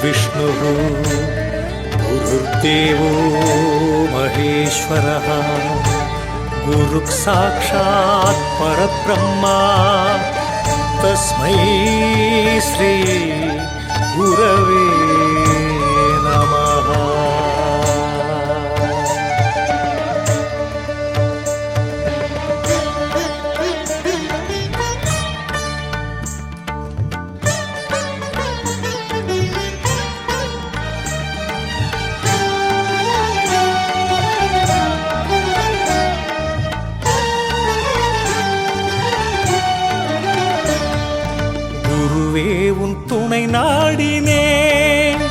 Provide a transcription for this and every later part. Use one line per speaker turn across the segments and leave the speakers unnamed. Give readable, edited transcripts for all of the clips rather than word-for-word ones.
गुरुर्विष्णुः गुरुर्देवो महेश्वरः गुरुः साक्षात् परब्रह्मा तस्मै श्री गुरवे नमः। குருவே உன் துணை நாடினேன்,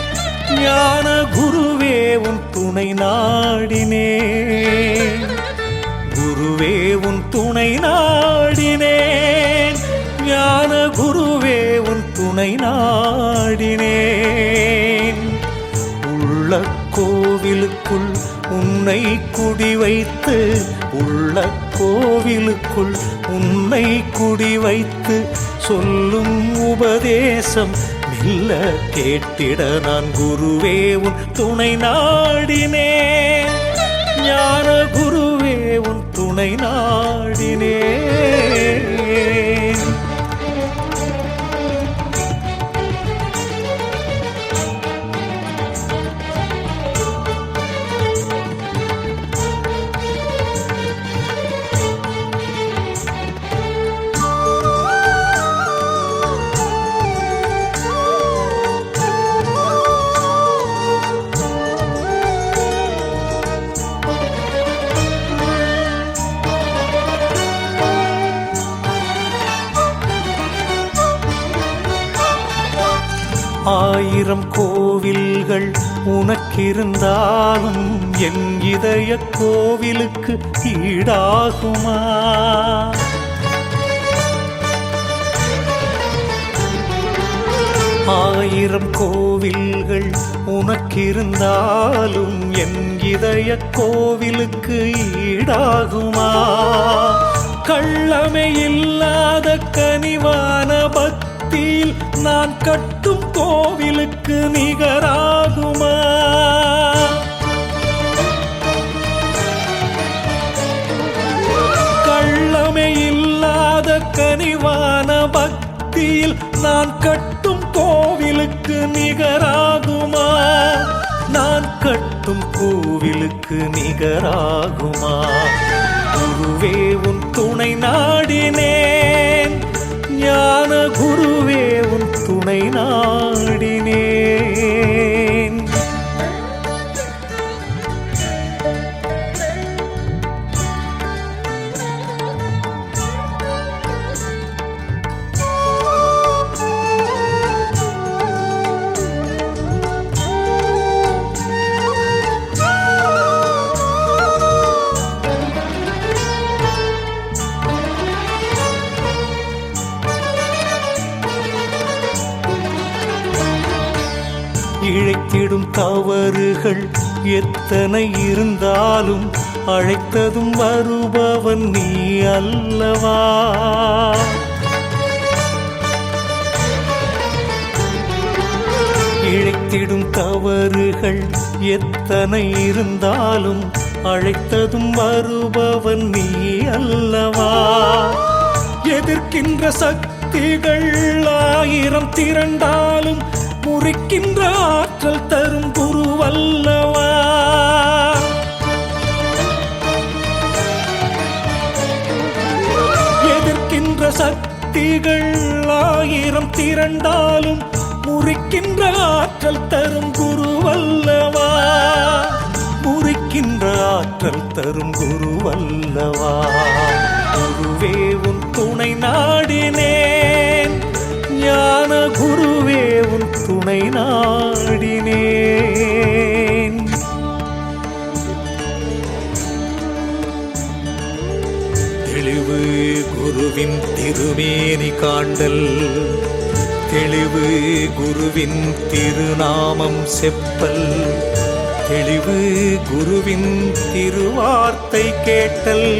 ஞான குருவே உன் துணை நாடினேன், குருவே உன் துணை நாடினேன், ஞான குருவே உன் துணை நாடினேன். உள்ள கோவிலுக்குள் உன்னை குடி வைத்து, உள்ள கோவிலுக்குள் உன்னை குடி வைத்து சொல்லும் உபதேசம் மெல்ல கேட்டிட நான் குருவே உன் துணை நாடினேன், ஞான குருவே உன் துணை நாடினேன். ஆயிரம் கோவில்கள் உனக்கிருந்தாலும் என் இதய கோவிலுக்கு ஈடாகுமா? ஆயிரம் கோவில்கள் உனக்கிருந்தாலும் என் இதய கோவிலுக்கு ஈடாகுமா? கள்ளமே இல்லாத கனிவான பக்தியில் நான் கட்டும் கோவிலுக்கு நிகராகுமா? கள்ளமே இல்லாத கனிவான பக்தியில் நான் கட்டும் கோவிலுக்கு நிகராகுமா? நான் கட்டும் கோவிலுக்கு நிகராகுமா? குருவே உன் துணை நாடினேன், ஞான குருவே உன் துணை நாடினேன். இழைத்திடும் தவறுகள் எத்தனை இருந்தாலும் அழைத்ததும் வருபவன் நீ அல்லவா? இழைத்திடும் தவறுகள் எத்தனை இருந்தாலும் அழைத்ததும் வருபவன் நீ அல்லவா? எதிர்க்கின்ற சக்திகள் ஆயிரம் திரண்டாலும் முறிக்கின்ற ஆற்றல் தரும் குருவல்லவா? எதிர்க்கின்ற சக்திகள் ஆயிரம் திரண்டாலும் முறிக்கின்ற ஆற்றல் தரும் குருவல்லவா? முறிக்கின்ற ஆற்றல் தரும் குருவல்லவா? குருவே உன் துணை நாடினேன், ஞான குருவே உன் துணை நாடினேன். தெளிவு குருவின் திருமேனி காண்டல், தெளிவு குருவின் திருநாமம் செப்பல், தெளிவு குருவின் திருவார்த்தை கேட்டல்,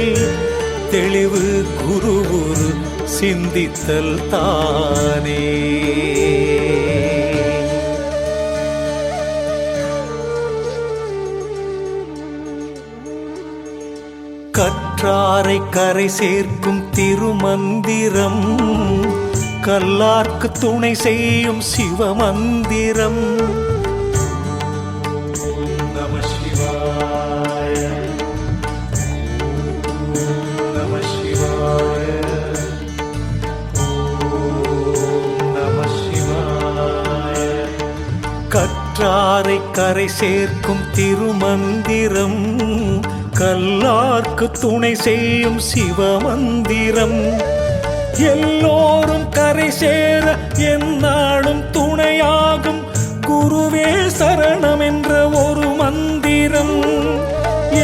தெளிவு குருவுரு சிந்தித்தல் தானே. கற்றாரை கரை சேர்க்கும் திருமந்திரம், கல்லார்க்கு துணை செய்யும் சிவமந்திரம். நம சிவாய, நம சிவாய, நம சிவாய. கற்றாரை கரை சேர்க்கும் திருமந்திரம், கல்லார்க்கு துணை செய்யும் சிவமந்திரம். எல்லோரும் கரை சேர எந்நாளும் துணையாகும் குருவே சரணம் என்ற ஒரு மந்திரம்.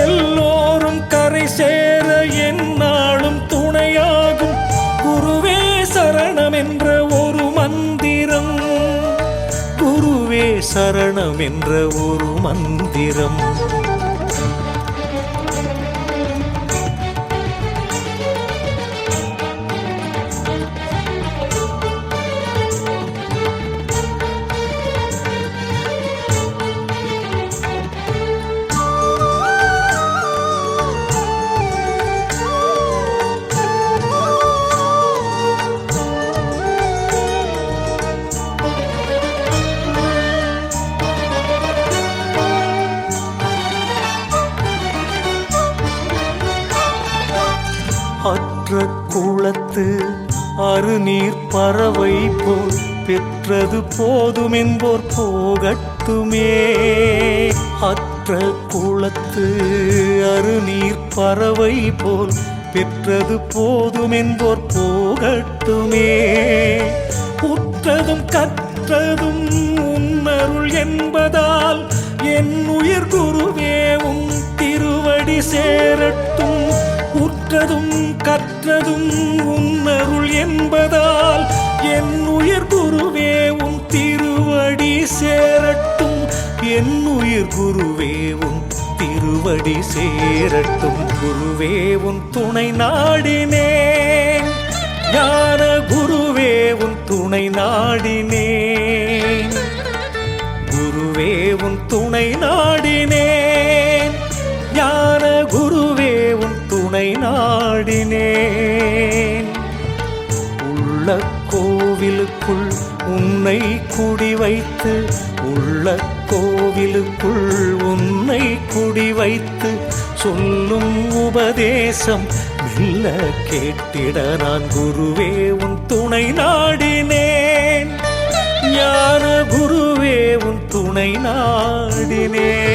எல்லோரும் கரை சேர எந்நாளும் துணையாகும் குருவே சரணம் என்ற ஒரு மந்திரம். குருவே சரணம் என்ற ஒரு மந்திரம். அற்ற குளத்து அருநீர் பறவை போல் பெற்றது போதும் என்போர் போகட்டுமே. அற்ற குளத்து அருநீர் பறவை போல் பெற்றது போதும் என்போர் போகட்டுமே. உற்றதும் கற்றதும் உன்னருள் என்பதால் என் உயிர் குருவே உன் திருவடி சேரட்டும். உற்றதும் கற்றதும் உன்னருள் என்பதால் என் உயிர் குருவே உன் திருவடி சேரட்டும். என் உயிர் குருவே உன் திருவடி சேரட்டும். குருவே உன் துணை நாடினேன், ஞான குருவே உன் துணை நாடினேன். குருவே உன் துணை நாடினேன், ஞான குருவே உன் துணை நாடினேன். உள்ள கோவிலுக்குள் உன்னை குடி வைத்து, உள்ள கோவிலுக்குள் உன்னை குடி வைத்து சொல்லும் உபதேசம் மெல்ல கேட்டிட நான் குருவே உன் துணை நாடினேன். ஞான குருவே உன் துணை நாடினேன்.